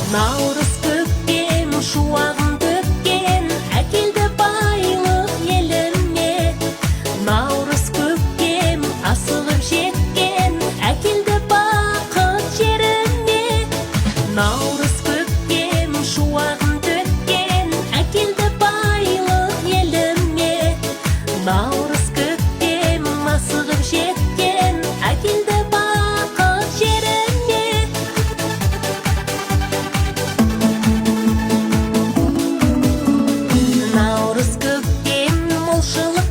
Наурыз көктем шуағын төккен, әкелді байлық еліме. Наурыз көктем асығып жеткен, әкелді бақыт жеріме. Наурыз көктем шуағын төккен, әкелді байлық еліме. Наурыз көктем асығып жеткен, әкелді бақыт жеріме. Наурыз көктем молшылық